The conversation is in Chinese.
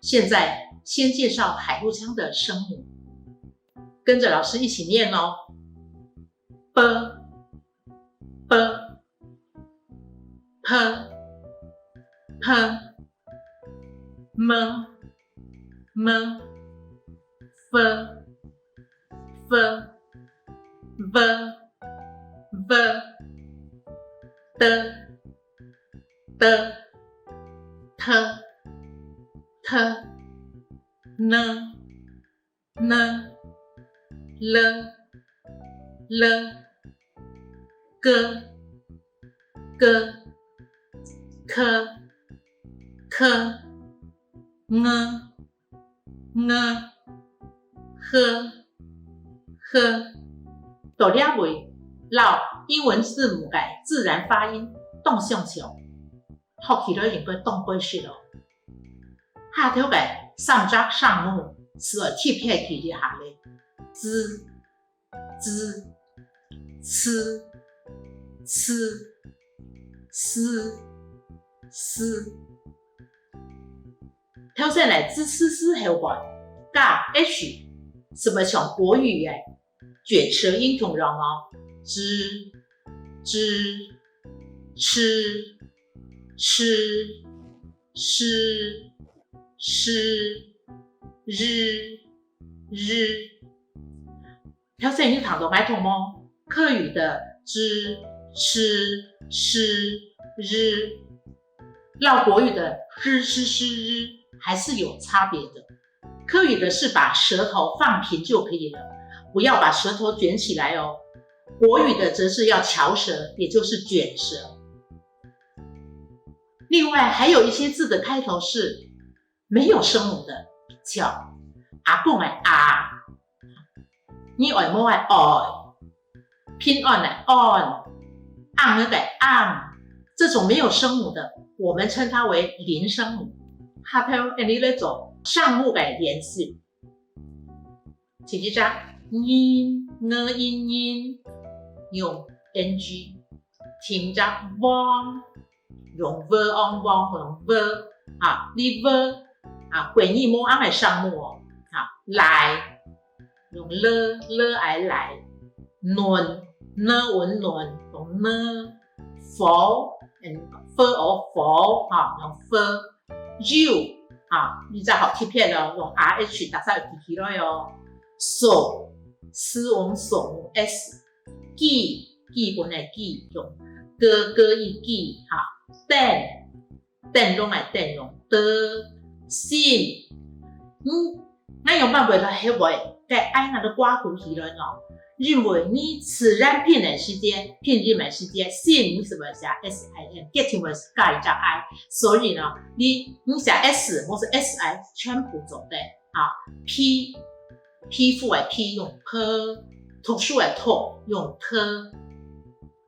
现在先介绍海陆腔的声母，跟着老师一起念哦。b b p p m m f f v v d d t t n n l l g g k k ng ng h h 到了尾，老英文字母嘅自然发音动向桥，學起來應該動過去咯。下頭嘅三隻聲母是要貼起佢哋下咧，z z c c s s。頭先嚟z c s後邊加 h， 是咪像國語嘅捲舌音同樣哦？ z z ch sh sh sh r r。 條線你睇到沒同嗎？客語的 z ch sh r， 繞國語的 r sh sh r 還是有差別的。客語的是把舌頭放平就可以了，不要把舌頭捲起來哦。國語的則是要翹舌，也就是捲舌。另外還有一些字的開頭是沒有聲母的，像阿公的阿，你愛冇愛愛，拼音的 on， 昂的 ang， 這種沒有聲母的，我們稱它為零聲母。下頭你那種上目的連字，請記住音音音用 ng， 聽着 汪用 v on 汪用 v 啊，你 v 啊，鬼你摸安的上目哦啊，來用 l 來來，暖 n 文暖用 n， 佛 f or 佛啊用 f， you 啊，你再好貼片咯，用 rh 打晒貼起來喲。手斯用手用 s， 記記本來記用哥一記哈，等用來等用的心，那用辦法來學會，該愛那個刮胡起來咯。認為你自然拼的時間，拼音的時間，心你是不是寫 sin，get 不是加一個 i， 所以呢，你寫 s 或是 si 全部做的啊 ，p 皮膚的 p 用 p， 讀書的讀用 t。